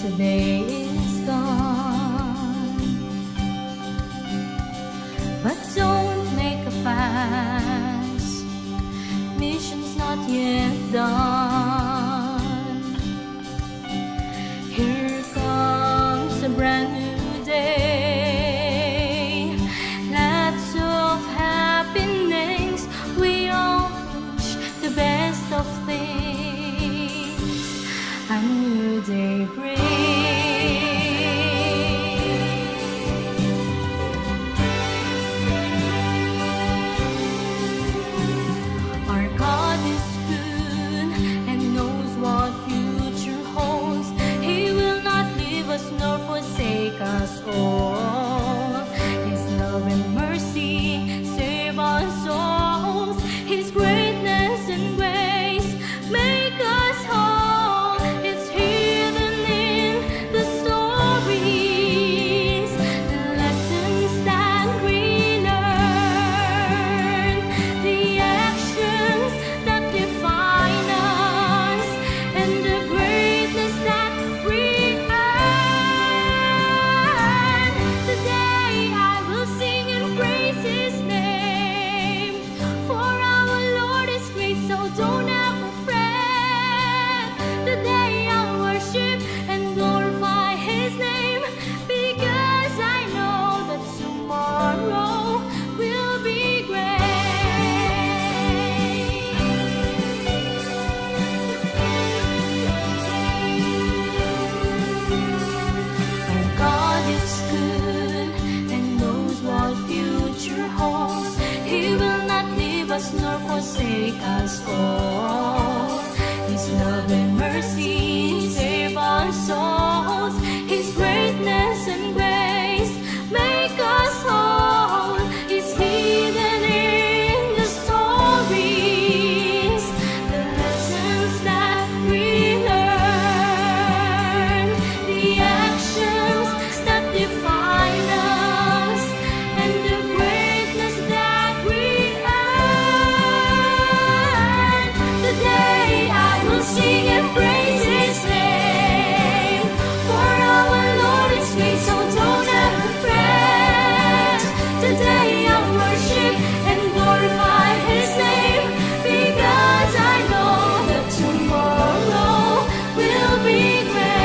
today is gone. But don't make a fuss, mission's not yet done. Here comes a brand new day, lots of happiness. We all wish the best of things. A new day brings. Our God is good and knows what future holds. He will not leave us nor forsake us all. His love and mercy save our souls. His greatness and grace make us whole. It's hidden in the stories, the lessons that we learn, the actions that define us, and the greatness that we earn. Today I will sing and praise His name, for our Lord is great, so don't ever fret. Today I'll worship and glorify His name, because I know that tomorrow will be great. Our God is good and knows what future holds. He will not leave us nor forsake us all. His love and mercy save our souls. His greatness and grace make us whole. It's hidden in the stories, the lessons that we learn, the actions that define us, and the greatness that we earn. Today I will sing and praise His name, for our Lord is great, so don't ever fret. Today I'll worship and glorify His name, because I know that tomorrow will be great.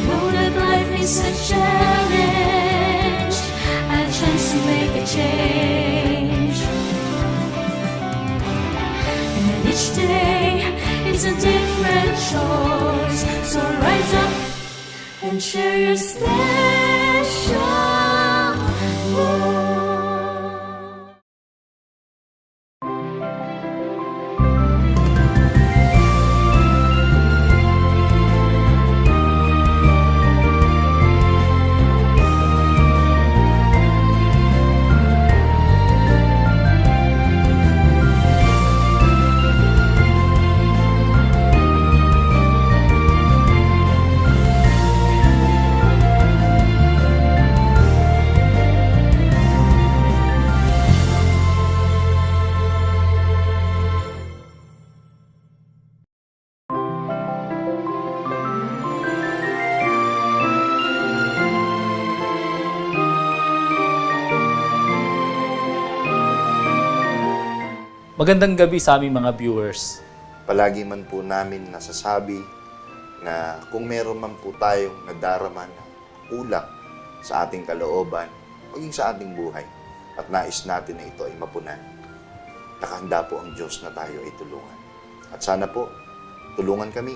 Know that life is a challenge, a chance to make a change. And each day is a different choice. So rise up and share your special voice. Magandang gabi sa aming mga viewers. Palagi man po namin nasasabi na kung meron man po tayong nadarama na ulak sa ating kalooban, maging sa ating buhay, at nais natin na ito ay mapunan, nakahanda po ang Diyos na tayo ay tulungan. At sana po, tulungan kami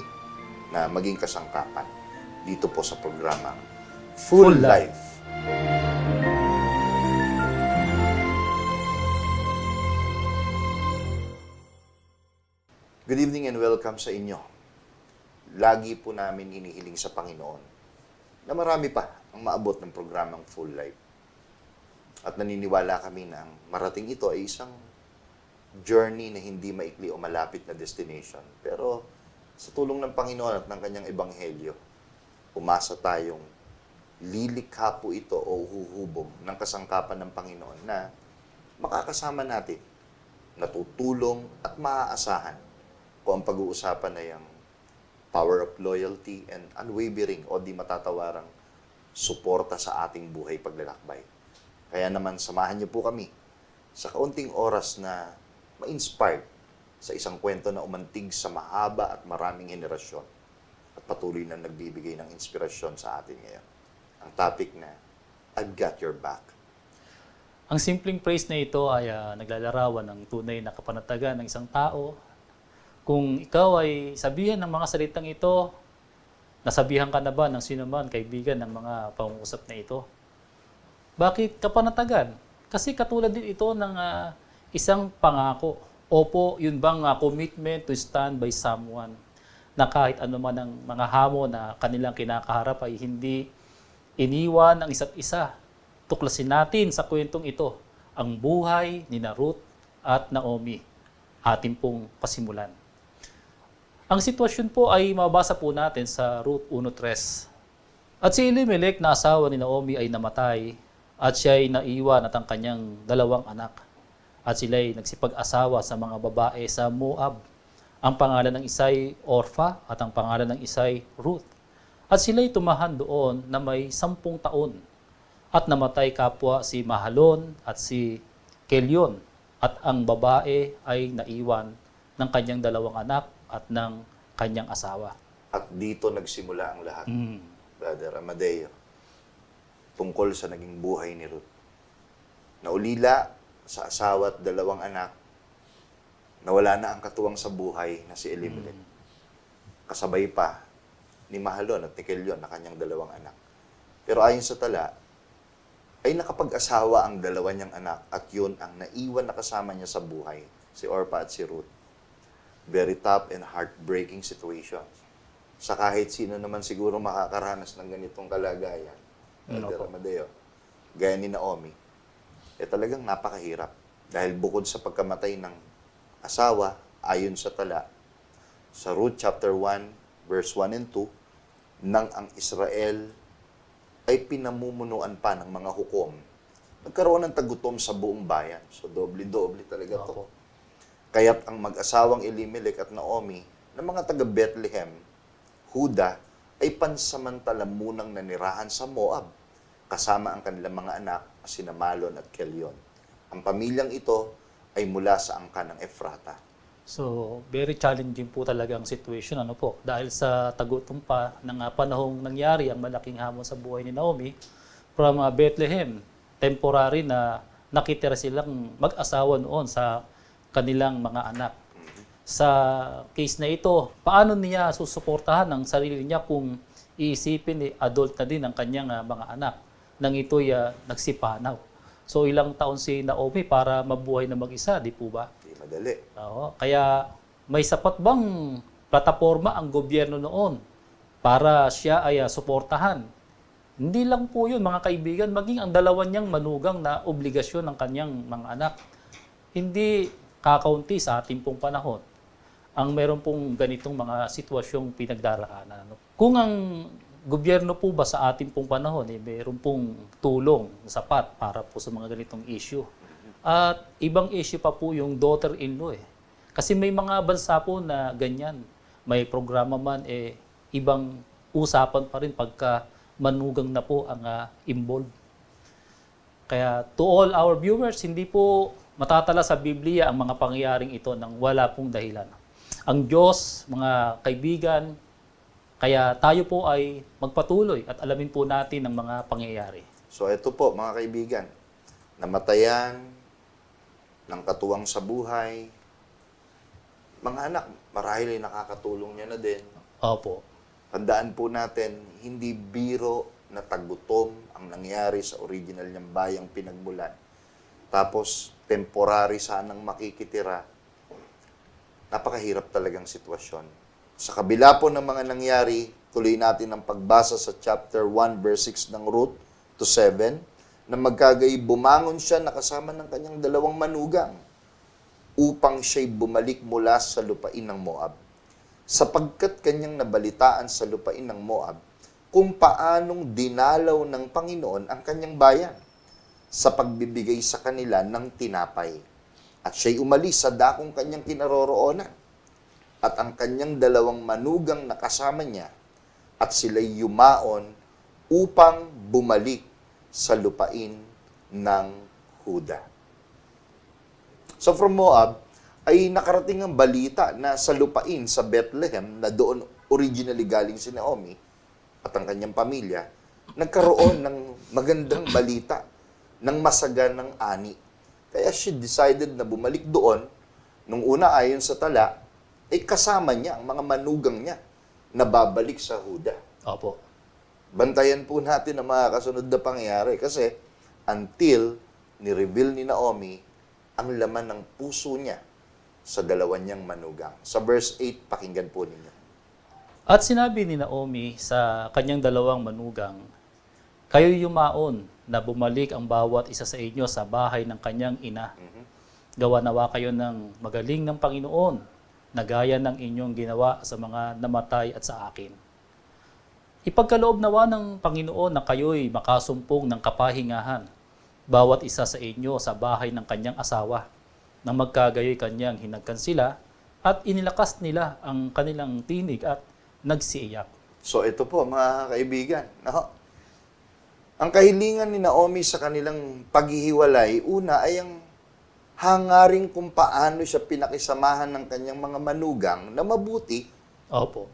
na maging kasangkapan dito po sa programang Full Life. Good evening and welcome sa inyo. Lagi po namin hinihiling sa Panginoon na marami pa ang maabot ng programang Full Life. At naniniwala kami na ang marating ito ay isang journey na hindi maikli o malapit na destination. Pero sa tulong ng Panginoon at ng Kanyang Ebanghelyo, umasa tayong lilikha po ito o huhubog ng kasangkapan ng Panginoon na makakasama natin, natutulong at maaasahan kung ang pag-uusapan ay ang power of loyalty and unwavering o di matatawarang suporta sa ating buhay paglalakbay. Kaya naman, samahan niyo po kami sa kaunting oras na ma-inspired sa isang kwento na umantig sa mahaba at maraming henerasyon at patuloy na nagbibigay ng inspirasyon sa atin ngayon. Ang topic na, I've got your back. Ang simpleng phrase na ito ay naglalarawan ng tunay na kapanatagan ng isang tao. Kung ikaw ay sabihan ng mga salitang ito, nasabihan ka na ba ng sino man, kaibigan ng mga pangungusap na ito? Bakit kapanatagan? Kasi katulad din ito ng isang pangako. Opo, yun bang commitment to stand by someone na kahit ano man ang mga hamon na kanilang kinakaharap ay hindi iniwan ang isa't isa. Tuklasin natin sa kwentong ito ang buhay ni Ruth at Naomi. Atin pong pasimulan. Ang sitwasyon po ay mabasa po natin sa Ruth 1:3. At si Elimelech na asawa ni Naomi ay namatay at siya ay naiwan at ang kanyang 2 anak. At sila ay nagsipag-asawa sa mga babae sa Moab. Ang pangalan ng isa ay Orpha at ang pangalan ng isa ay Ruth. At sila ay tumahan doon na may 10 taon. At namatay kapwa si Mahalon at si Kelion. At ang babae ay naiwan ng kanyang 2 anak at ng kanyang asawa. At dito nagsimula ang lahat, Brother Amadeo, tungkol sa naging buhay ni Ruth. Naulila sa asawa at 2 anak, nawala na ang katuwang sa buhay na si Elimelech. Kasabay pa ni Mahalon at ni Kelion na kanyang 2 anak. Pero ayon sa tala, ay nakapag-asawa ang 2 niyang anak at yun ang naiwan na kasama niya sa buhay, si Orpha at si Ruth. Very tough and heartbreaking situation. Sa kahit sino naman siguro makakaranas ng ganitong kalagayan, Brother Amadeo, gaya ni Naomi, talagang napakahirap. Dahil bukod sa pagkamatay ng asawa, ayon sa tala, sa Ruth chapter 1, verse 1 and 2, nang ang Israel ay pinamumunuan pa ng mga hukom, nagkaroon ng tagutom sa buong bayan. So, doble-doble talaga to. Kaya't ang mag-asawang Elimelech at Naomi ng mga taga Bethlehem, Huda, ay pansamantala munang nanirahan sa Moab, kasama ang kanilang mga anak, sina Malon at Kelion. Ang pamilyang ito ay mula sa angkan ng Efrata. So, very challenging po talaga ang situation, ano po? Dahil sa tagutom pa ng panahong nangyari ang malaking hamon sa buhay ni Naomi, from Bethlehem, temporary na nakitira silang mag-asawa noon sa kanilang mga anak. Sa case na ito, paano niya susuportahan ang sarili niya kung iisipin adult na din ang kanyang mga anak nang ito'y nagsipanaw? So, ilang taon si Naomi para mabuhay na mag-isa, di po ba? Madali. Oo. Kaya may sapat bang plataforma ang gobyerno noon para siya ay suportahan? Hindi lang po yun, mga kaibigan, maging ang 2 niyang manugang na obligasyon ng kanyang mga anak. Hindi kakaunti sa ating pong panahon ang meron pong ganitong mga sitwasyong pinagdaraanan. Kung ang gobyerno po ba sa ating pong panahon, meron pong tulong sapat para po sa mga ganitong issue. At ibang issue pa po yung daughter-in-law Kasi may mga bansa po na ganyan. May programa man, ibang usapan pa rin pagka manugang na po ang involved. Kaya to all our viewers, hindi po matatala sa Biblia ang mga pangyayaring ito nang wala pong dahilan. Ang Diyos, mga kaibigan, kaya tayo po ay magpatuloy at alamin po natin ang mga pangyayari. So ito po, mga kaibigan, namatayan ng katuwang sa buhay. Mga anak, marahil ay nakakatulong niya na din. Opo. Tandaan po natin, hindi biro na tagutom ang nangyari sa original niyang bayang pinagmulan. Tapos, temporary sanang makikitira. Napakahirap talagang sitwasyon. Sa kabila po ng mga nangyari, tuloy natin ang pagbasa sa chapter 1, verse 6 ng Ruth to 7, na magkagay bumangon siya nakasama ng kanyang 2 manugang upang siya'y bumalik mula sa lupain ng Moab. Sapagkat kanyang nabalitaan sa lupain ng Moab kung paanong dinalaw ng Panginoon ang kanyang bayan. sa pagbibigay sa kanila ng tinapay. At siya'y umalis sa dakong kanyang kinaroroonan. At ang kanyang dalawang manugang na kasama niya, at sila'y yumaon upang bumalik sa lupain ng Huda. So from Moab, ay nakarating ang balita na sa lupain sa Bethlehem, na doon originally galing si Naomi at ang kanyang pamilya, nagkaroon ng magandang balita ng masaganang ani. Kaya she decided na bumalik doon. Nung una, ayon sa tala, ay kasama niya ang mga manugang niya na babalik sa Huda. Opo. Bantayan po natin ang mga kasunod na pangyayari kasi until ni-reveal ni Naomi ang laman ng puso niya sa dalawa niyang manugang. Sa verse 8, pakinggan po ninyo. At sinabi ni Naomi sa kanyang dalawang manugang, kayo yumaon na bumalik ang bawat isa sa inyo sa bahay ng kanyang ina. Gawa nawa kayo ng magaling ng Panginoon, na gaya ng inyong ginawa sa mga namatay at sa akin. Ipagkaloob nawa ng Panginoon na kayo'y makasumpong ng kapahingahan, bawat isa sa inyo sa bahay ng kanyang asawa, nang magkagayoy kanyang hinagkan sila, at inilakas nila ang kanilang tinig at nagsiiyak. So ito po mga kaibigan, no? Ang kahilingan ni Naomi sa kanilang paghihiwalay, una ay ang hangaring kung paano siya pinakisamahan ng kanyang mga manugang na mabuti, Opo.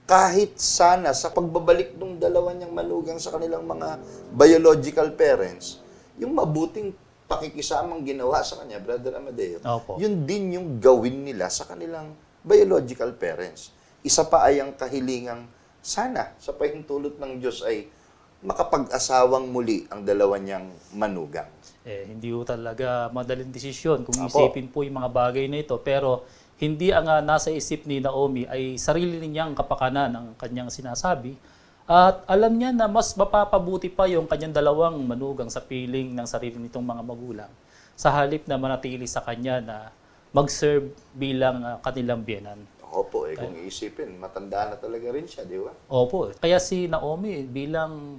kahit sana sa pagbabalik ng dalawa niyang manugang sa kanilang mga biological parents, yung mabuting pakikisamang ginawa sa kanya, Brother Amadeo, Opo. yun din yung gawin nila sa kanilang biological parents. Isa pa ay ang kahilingang sana sa pahintulot ng Diyos ay makapag-asawang muli ang dalawa niyang manugang. Hindi po talaga madaling desisyon kung Apo. isipin po yung mga bagay na ito. Pero hindi ang nasa isip ni Naomi ay sarili niyang kapakanan ang kanyang sinasabi. At alam niya na mas mapapabuti pa yung kanyang dalawang manugang sa piling ng sarili nitong mga magulang sa halip na manatili sa kanya na mag-serve bilang kanilang biyenan. Opo, kung iisipin, matanda na talaga rin siya, di ba? Opo. Kaya si Naomi bilang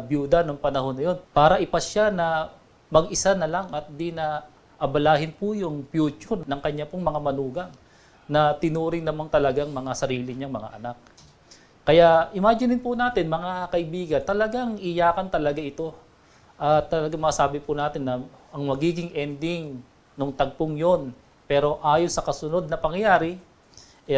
byuda ng panahon na yun, para ipasya na mag-isa na lang at di na abalahin po yung future ng kanya pong mga manugang na tinuring namang talagang mga sarili niyang mga anak. Kaya imagine po natin mga kaibigan, talagang iyakan talaga ito. At talagang masabi po natin na ang magiging ending ng tagpong yon, pero ayon sa kasunod na pangyayari,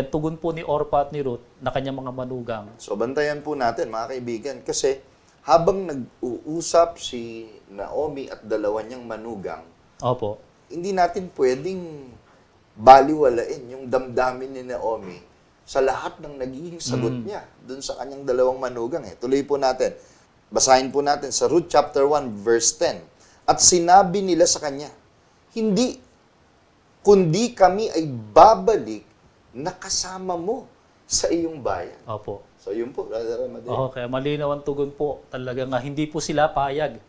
tugon po ni Orpah at ni Ruth na kanyang mga manugang. So, bantayan po natin, mga kaibigan, kasi habang nag-uusap si Naomi at dalawa niyang manugang, Opo. hindi natin pwedeng baliwalain yung damdamin ni Naomi sa lahat ng nagiging sagot niya dun sa kanyang dalawang manugang. Tuloy po natin. Basahin po natin sa Ruth chapter 1, verse 10. At sinabi nila sa kanya, hindi, kundi kami ay babalik na kasama mo sa iyong bayan. Opo. So, yun po, Brother Amadeo. Oo, kaya malinaw ang tugon po. Talaga nga, hindi po sila payag.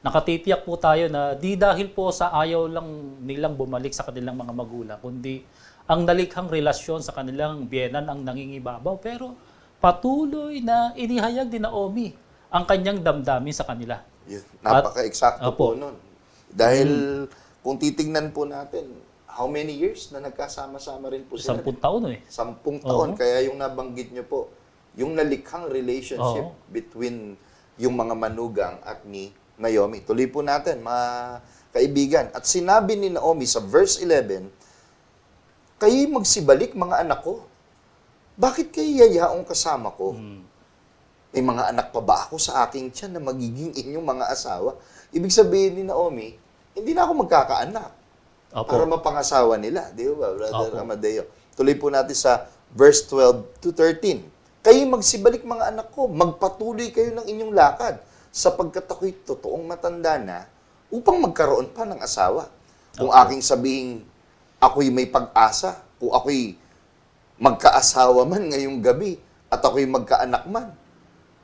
Nakatitiyak po tayo na di dahil po sa ayaw lang nilang bumalik sa kanilang mga magulang, kundi ang nalikhang relasyon sa kanilang biyenan ang nangingibabaw. Pero patuloy na inihayag ni Naomi ang kanyang damdamin sa kanila. Yun, napaka-eksakto Opo. po nun. Dahil kung titingnan po natin, how many years na nagkasama-sama rin po sila? 10 taon 10 taon. Oo. Kaya yung nabanggit nyo po, yung nalikhang relationship Oo. between yung mga manugang at ni Naomi. Tuloy po natin, mga kaibigan. At sinabi ni Naomi sa verse 11, kayo'y magsibalik, mga anak ko. Bakit kayo yayaong kasama ko? May mga anak pa ba ako sa aking tiyan na magiging inyong mga asawa? Ibig sabihin ni Naomi, hindi na ako magkakaanak Opo. para mapangasawa nila. Di ba, Brother Opo. Amadeo? Tuloy po natin sa verse 12 to 13. Kayo magsibalik, mga anak ko, magpatuloy kayo ng inyong lakad, sapagkat ako'y totoong matanda na upang magkaroon pa ng asawa. Kung aking sabihin, ako'y may pag-asa, kung ako'y magkaasawa man ngayong gabi, at ako'y magkaanak man,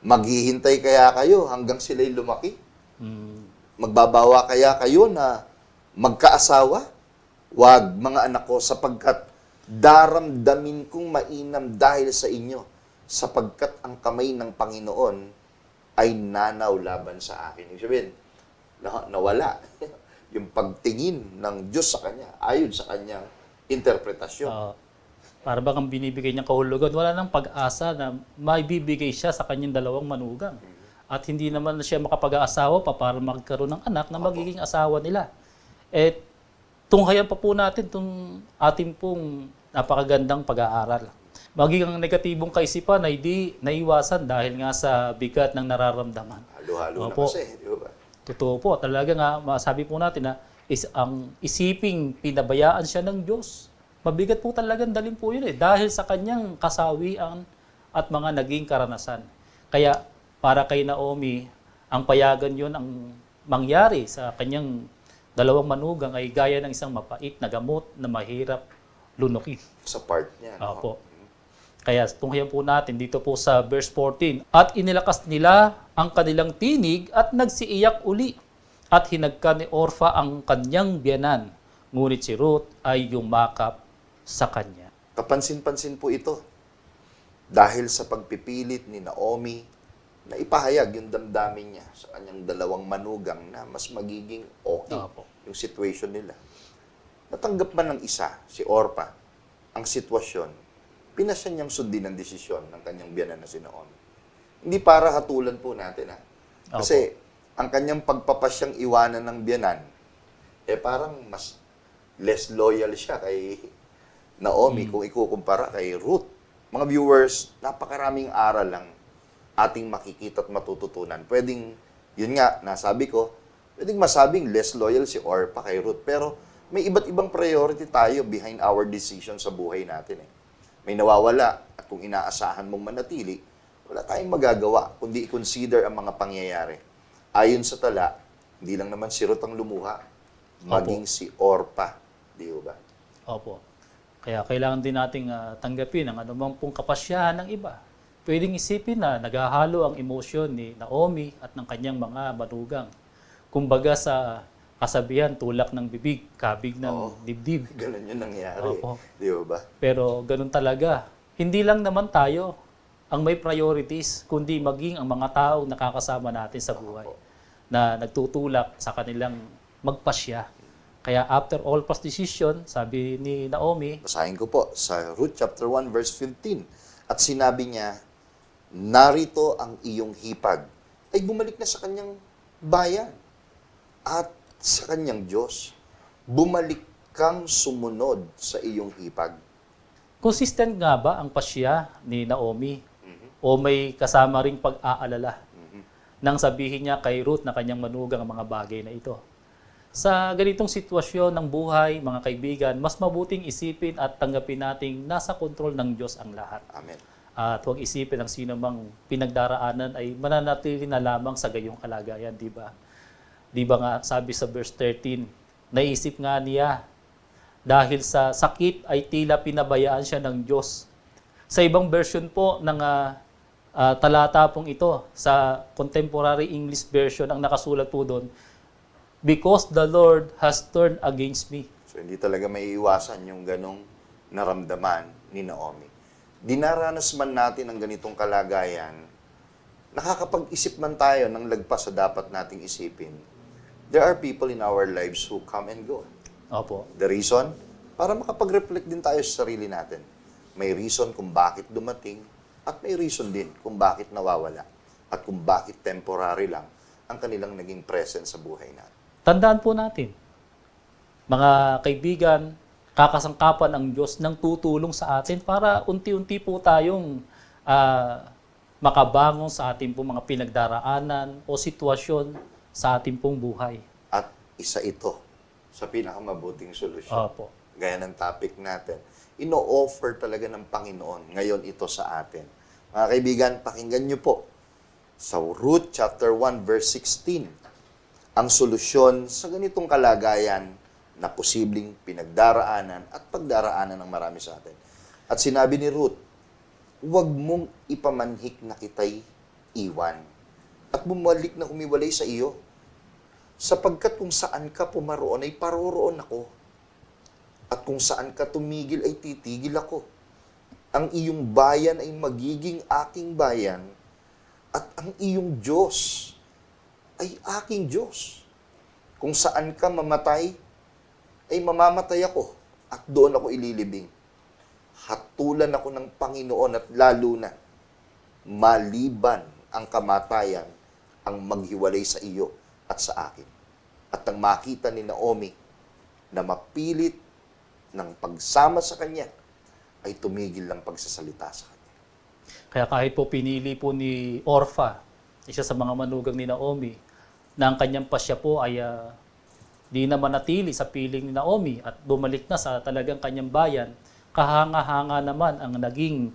maghihintay kaya kayo hanggang sila'y lumaki? Magbabawa kaya kayo na magkaasawa? Wag, mga anak ko, sapagkat daramdamin kong mainam dahil sa inyo, sapagkat ang kamay ng Panginoon ay nanaw laban sa akin. Ibig sabihin, nawala. Yung pagtingin ng Diyos sa kanya, ayon sa kanyang interpretasyon. Para bang ang binibigay niyang kahulugan, wala nang pag-asa na maibibigay siya sa kanyang dalawang manugang. At hindi naman siya makapag-aasawa pa para magkaroon ng anak na magiging asawa nila. Eh, tunghayan pa po natin itong ating pong napakagandang pag-aaral. Magiging ang negatibong kaisipan ay di naiwasan dahil nga sa bigat ng nararamdaman. Halo-halo na Opo. kasi, di ba? Totoo po, talaga nga, masabi po natin na ang isiping pinabayaan siya ng Diyos. Mabigat po talagang dalhin po yun dahil sa kanyang kasawian at mga naging karanasan. Kaya para kay Naomi, ang payagan yun ang mangyari sa kanyang dalawang manugang ay gaya ng isang mapait na gamot na mahirap lunukin. Sa part niya. No? Opo. Kaya tunghayan po natin dito po sa verse 14. At inilakas nila ang kanilang tinig at nagsiiyak uli. At hinagka ni Orpha ang kanyang biyanan. Ngunit si Ruth ay yumakap sa kanya. Kapansin-pansin po ito. Dahil sa pagpipilit ni Naomi na ipahayag yung damdamin niya sa kanyang dalawang manugang na mas magiging okay Opo. yung situation nila. Natanggap man ng isa, si Orpha, ang sitwasyon, pinasya niyang sundin ang desisyon ng kanyang biyanan na si Naomi. Hindi para hatulan po natin, ha? Kasi ang kanyang pagpapasyang iwanan ng biyanan, parang mas less loyal siya kay Naomi kung ikukumpara kay Ruth. Mga viewers, napakaraming aral lang ating makikita at matututunan. Pwedeng, yun nga, nasabi ko, pwedeng masabing less loyal si Orpha kay Ruth. Pero may iba't ibang priority tayo behind our decision sa buhay natin. May nawawala at kung inaasahan mong manatili, wala tayong magagawa kundi i-consider ang mga pangyayari. Ayon sa tala, hindi lang naman si Ruth ang lumuha, maging si Orpha. Di ba? Opo. Kaya kailangan din nating tanggapin ang anumang pong kapasyahan ng iba. Pwedeng isipin na naghahalo ang emosyon ni Naomi at ng kanyang mga manugang. Kumbaga sa kasabihan, tulak ng bibig, kabig ng dibdib. Ganun yung nangyari. Opo. Di ba? Pero ganun talaga. Hindi lang naman tayo ang may priorities, kundi maging ang mga taong nakakasama natin sa buhay na nagtutulak sa kanilang magpasya. Kaya after all past decision, sabi ni Naomi, Basahin ko po sa Ruth chapter 1 verse 15. At sinabi niya, narito ang iyong hipag. Ay bumalik na sa kanyang bayan at sa kanyang Diyos. Bumalik kang sumunod sa iyong hipag. consistent nga ba ang pasya ni Naomi? O may kasama ring pag-aalala nang sabihin niya kay Ruth na kanyang manugang ang mga bagay na ito? Sa ganitong sitwasyon ng buhay, mga kaibigan, mas mabuting isipin at tanggapin nating nasa kontrol ng Diyos ang lahat. Amen. At huwag isipin ang sino mang pinagdaraanan ay mananatili na lamang sa gayong kalagayan, di ba? Di ba nga sabi sa verse 13, naisip nga niya, dahil sa sakit ay tila pinabayaan siya ng Diyos. Sa ibang version po ng talata pong ito, sa Contemporary English Version, ang nakasulat po doon, because the Lord has turned against me. So hindi talaga may iwasan yung ganong naramdaman ni Naomi. Dinaranas man natin ang ganitong kalagayan, nakakapag-isip man tayo ng lagpas sa dapat nating isipin. There are people in our lives who come and go. Opo. The reason? Para makapag-reflect din tayo sa sarili natin. May reason kung bakit dumating at may reason din kung bakit nawawala at kung bakit temporary lang ang kanilang naging presence sa buhay natin. Tandaan po natin, mga kaibigan, kakasangkapan ang Diyos ng tutulong sa atin para unti-unti po tayong makabangon sa ating pong mga pinagdaraanan o sitwasyon sa ating pong buhay. At isa ito sa pinakamabuting solusyon. Opo. Gaya ng topic natin. Ino-offer talaga ng Panginoon ngayon ito sa atin. Mga kaibigan, pakinggan niyo po sa Ruth chapter 1 verse 16 ang solusyon sa ganitong kalagayan na posibleng pinagdaraanan at pagdaraanan ng marami sa atin. At sinabi ni Ruth, huwag mong ipamanhik na kita'y iwan at bumalik na humiwalay sa iyo. Sapagkat kung saan ka pumaroon ay paroroon ako. At kung saan ka tumigil ay titigil ako. Ang iyong bayan ay magiging aking bayan at ang iyong Diyos ay aking Diyos. kung saan ka mamatay, ay mamamatay ako at doon ako ililibing. Hatulan ako ng Panginoon at lalo na, maliban ang kamatayan ang maghiwalay sa iyo at sa akin. At nang makita ni Naomi na mapilit ng pagsama sa kanya, ay tumigil ng pagsasalita sa kanya. Kaya kahit po pinili po ni Orpha, isa sa mga manugang ni Naomi, na ang kanyang pasya po ay di na manatili sa piling ni Naomi at bumalik na sa talagang kanyang bayan, kahanga-hanga naman ang naging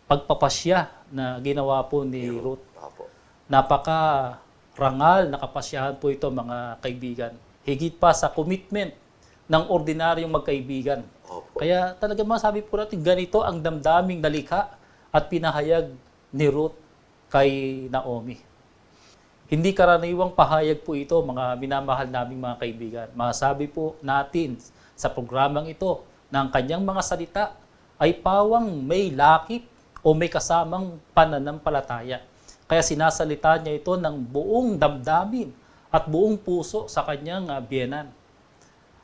pagpapasya na ginawa po ni Ruth. Opo. Napaka-rangal na kapasyahan po ito, mga kaibigan. Higit pa sa commitment ng ordinaryong magkaibigan. Opo. Kaya talaga masabi po natin, ganito ang damdaming nalikha at pinahayag ni Ruth kay Naomi. Hindi karaniwang pahayag po ito, mga minamahal naming mga kaibigan. Masabi po natin sa programang ito na ang kanyang mga salita ay pawang may lakip o may kasamang pananampalataya. Kaya sinasalita niya ito ng buong damdamin at buong puso sa kanyang biyenan.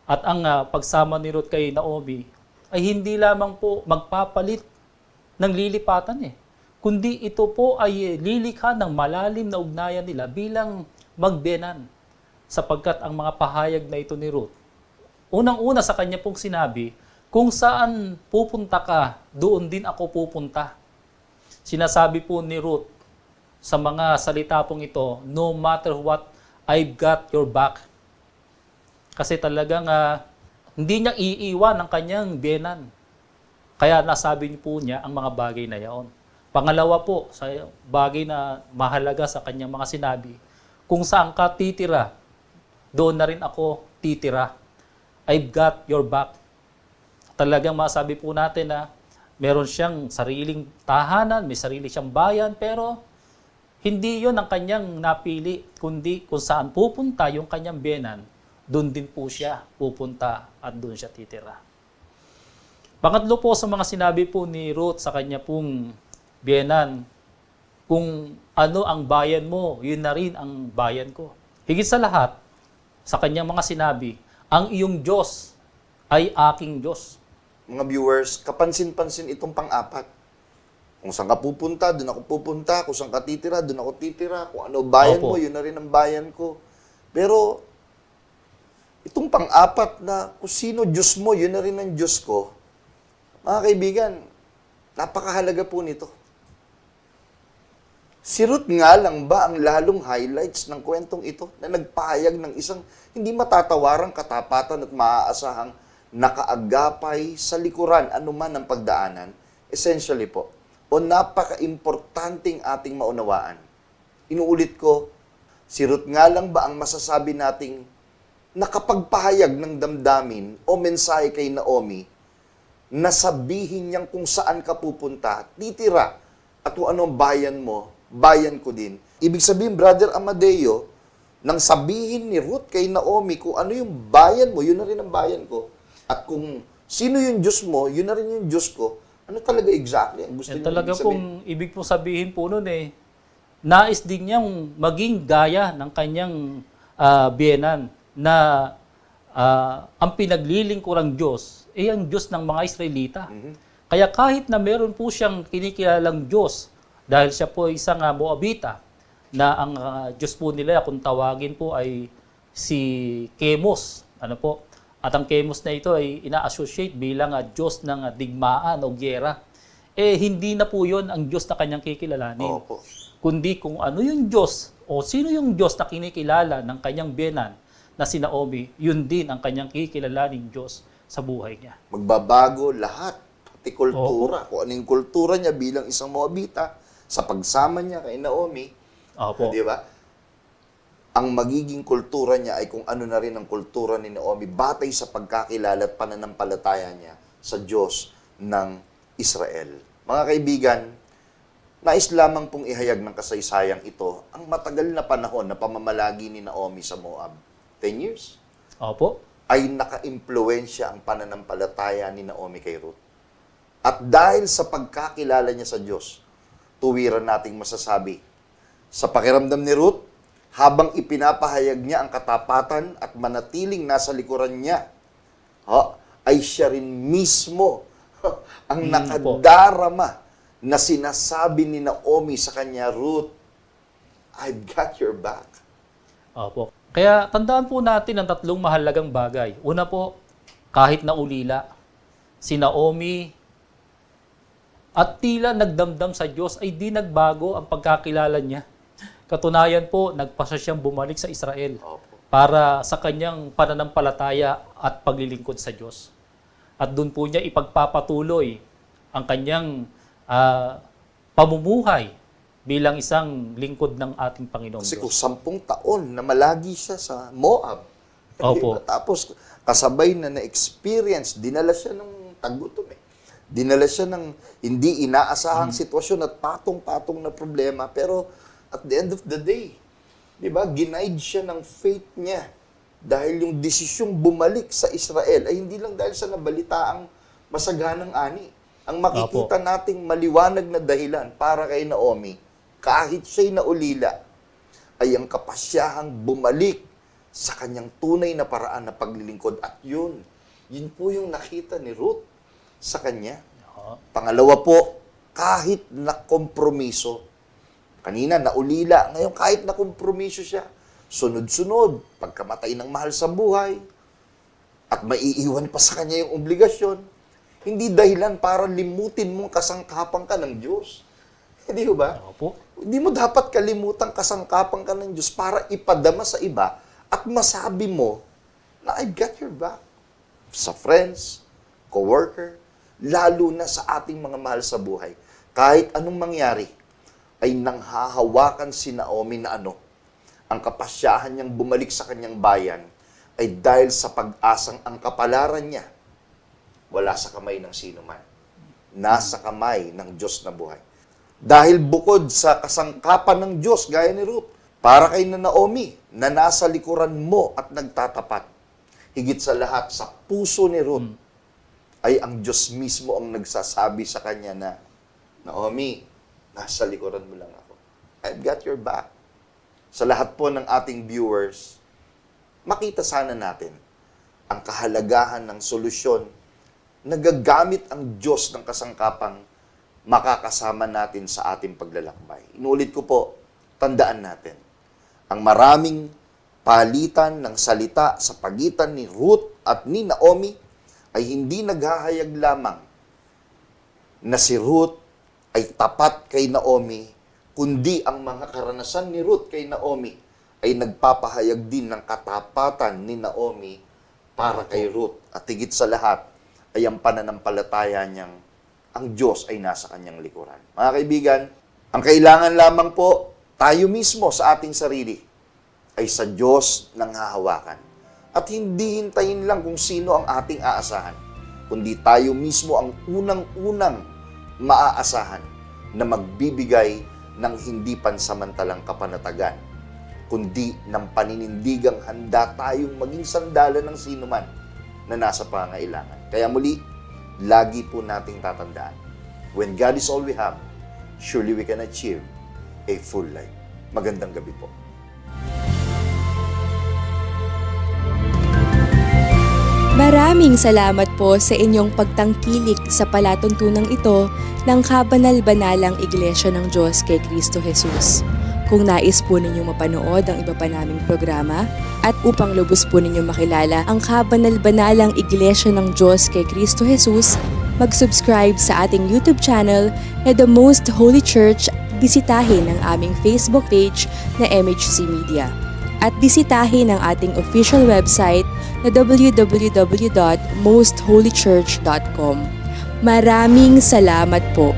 At ang pagsama ni Ruth kay Naomi ay hindi lamang po magpapalit ng lilipatan kundi ito po ay lilikha ng malalim na ugnayan nila bilang magbiyenan. Sapagkat ang mga pahayag na ito ni Ruth, unang-una sa kanya pong sinabi, kung saan pupunta ka, doon din ako pupunta. Sinasabi po ni Ruth sa mga salita pong ito, no matter what, I've got your back. Kasi talagang hindi niya iiwan ang kanyang biyenan. Kaya nasabi niyo po niya ang mga bagay na yaon. Pangalawa po, sa bagay na mahalaga sa kanyang mga sinabi, kung saan ka titira, doon na rin ako titira. I've got your back. Talagang masabi po natin na meron siyang sariling tahanan, may sarili siyang bayan, pero hindi yon ang kanyang napili, kundi kung saan pupunta yung kanyang biyenan, doon din po siya pupunta at doon siya titira. Pangatlo po sa mga sinabi po ni Ruth sa kanya pong biyenan, kung ano ang bayan mo, yun na rin ang bayan ko. Higit sa lahat, sa kanyang mga sinabi, ang iyong Diyos ay aking Diyos. Mga viewers, kapansin-pansin itong pang-apat. Kung saan ka pupunta, doon ako pupunta. Kung saan ka titira, doon ako titira. Kung ano bayan Opo. mo, yun na rin ang bayan ko. Pero, itong pang-apat na kung sino Diyos mo, yun na rin ang Diyos ko. Mga kaibigan, napakahalaga po nito. Si Ruth nga lang ba ang lalong highlights ng kwentong ito na nagpahayag ng isang hindi matatawarang katapatan at maaasahang nakaagapay sa likuran anuman ang pagdaanan? Essentially po, o napaka-importanting ating maunawaan. Inuulit ko, si Ruth nga lang ba ang masasabi nating nakapagpahayag ng damdamin o mensahe kay Naomi na sabihin niyang kung saan ka pupunta, titira, at kung anong bayan mo, bayan ko din. Ibig sabihin, Brother Amadeo, nang sabihin ni Ruth kay Naomi kung ano yung bayan mo, yun na rin ang bayan ko. At kung sino yung Diyos mo, yun na rin yung Diyos ko. Ano talaga exactly ang gusto Yan niyo talaga sabihin? pong ibig pong sabihin po nun nais din niyang maging gaya ng kanyang biyenan na ang pinaglilingkurang Diyos ay ang Diyos ng mga Israelita. Kaya kahit na meron po siyang kinikilalang Diyos, dahil siya po ay isang Moabita, na ang Diyos po nila, kung tawagin po ay si Chemos. Ano po? At ang Chemos na ito ay ina-associate bilang Diyos ng digmaan o gyera. Hindi na po yun ang Diyos na kanyang kikilalanin. Opo. Kundi kung ano yung Diyos o sino yung Diyos na kinikilala ng kanyang biyenan na si Naomi, yun din ang kanyang kikilalaning Diyos sa buhay niya. Magbabago lahat, pati kultura. Kung ano yung kultura niya bilang isang Moabita, sa pagsama niya kay Naomi, Opo. di ba? Ang magiging kultura niya ay kung ano na rin ang kultura ni Naomi batay sa pagkakilala at pananampalataya niya sa Diyos ng Israel. Mga kaibigan, nais lamang pong ihayag ng kasaysayang ito ang matagal na panahon na pamamalagi ni Naomi sa Moab. 10 years. Opo. Ay naka-impluensya ang pananampalataya ni Naomi kay Ruth. At dahil sa pagkakilala niya sa Diyos, tuwiran nating masasabi, sa pakiramdam ni Ruth, habang ipinapahayag niya ang katapatan at manatiling nasa likuran niya, ay siya rin mismo ang nakadarama na sinasabi ni Naomi sa kanya, Ruth, I've got your back. Opo. Kaya tandaan po natin ang tatlong mahalagang bagay. Una po, kahit na ulila, si Naomi at tila nagdamdam sa Diyos ay di nagbago ang pagkakilala niya. Katunayan po, nagpasya siyang bumalik sa Israel para sa kanyang pananampalataya at paglilingkod sa Diyos. At doon po niya ipagpapatuloy ang kanyang pamumuhay bilang isang lingkod ng ating Panginoong Kasi kung Diyos. 10 taon na malagi siya sa Moab, Opo. tapos kasabay na na-experience, dinala siya ng tagutom Dinala siya ng hindi inaasahang sitwasyon at patong-patong na problema. Pero at the end of the day, di ba, ginaid siya ng faith niya. Dahil yung desisyong bumalik sa Israel ay hindi lang dahil sa nabalitaang masaganang ani. Ang makikita nating maliwanag na dahilan para kay Naomi, kahit siya'y naulila, ay ang kapasyahang bumalik sa kanyang tunay na paraan na paglilingkod. At yun po yung nakita ni Ruth sa kanya. Pangalawa po, kahit na kompromiso. Kanina, naulila. Ngayon, kahit na kompromiso siya, sunod-sunod, pagkamatay ng mahal sa buhay, at maiiwan pa sa kanya yung obligasyon, hindi dahilan para limutin mong kasangkapan ka ng Diyos. Hindi ba? Opo. Hindi mo dapat kalimutan kasangkapan ka ng Diyos para ipadama sa iba at masabi mo na I've got your back. Sa friends, coworker, lalo na sa ating mga mahal sa buhay. Kahit anong mangyari, ay nanghahawakan si Naomi na ang kapasyahan niyang bumalik sa kanyang bayan ay dahil sa pag-asang ang kapalaran niya wala sa kamay ng sino man. Nasa kamay ng Diyos na buhay. Dahil bukod sa kasangkapan ng Diyos, gaya ni Ruth, para kay na Naomi, na nasa likuran mo at nagtatapat, higit sa lahat, sa puso ni Ruth, ay ang Diyos mismo ang nagsasabi sa kanya na, Naomi, nasa likuran mo lang ako. I've got your back. Sa lahat po ng ating viewers, makita sana natin ang kahalagahan ng solusyon na gagamit ang Diyos ng kasangkapang makakasama natin sa ating paglalakbay. Inulit ko po, tandaan natin, ang maraming palitan ng salita sa pagitan ni Ruth at ni Naomi ay hindi naghahayag lamang na si Ruth ay tapat kay Naomi, kundi ang mga karanasan ni Ruth kay Naomi ay nagpapahayag din ng katapatan ni Naomi para kay Ruth. At higit sa lahat ay ang pananampalataya niyang ang Diyos ay nasa kanyang likuran. Mga kaibigan, ang kailangan lamang po tayo mismo sa ating sarili ay sa Diyos nang hahawakan. At hindi hintayin lang kung sino ang ating aasahan, kundi tayo mismo ang unang-unang maaasahan na magbibigay ng hindi pansamantalang kapanatagan, kundi ng paninindigang handa tayong maging sandalan ng sino man na nasa pangailangan. Kaya muli, lagi po nating tatandaan, when God is all we have, surely we can achieve a full life. Magandang gabi po. Maraming salamat po sa inyong pagtangkilik sa palatuntunang ito ng Kabanal-Banalang Iglesia ng Diyos kay Kristo Jesus. Kung nais po ninyong mapanood ang iba pa naming programa at upang lubos po ninyong makilala ang Kabanal-Banalang Iglesia ng Diyos kay Kristo Jesus, mag-subscribe sa ating YouTube channel na The Most Holy Church. Bisitahin ang aming Facebook page na MHC Media. At bisitahin ang ating official website na www.mostholychurch.com. Maraming salamat po.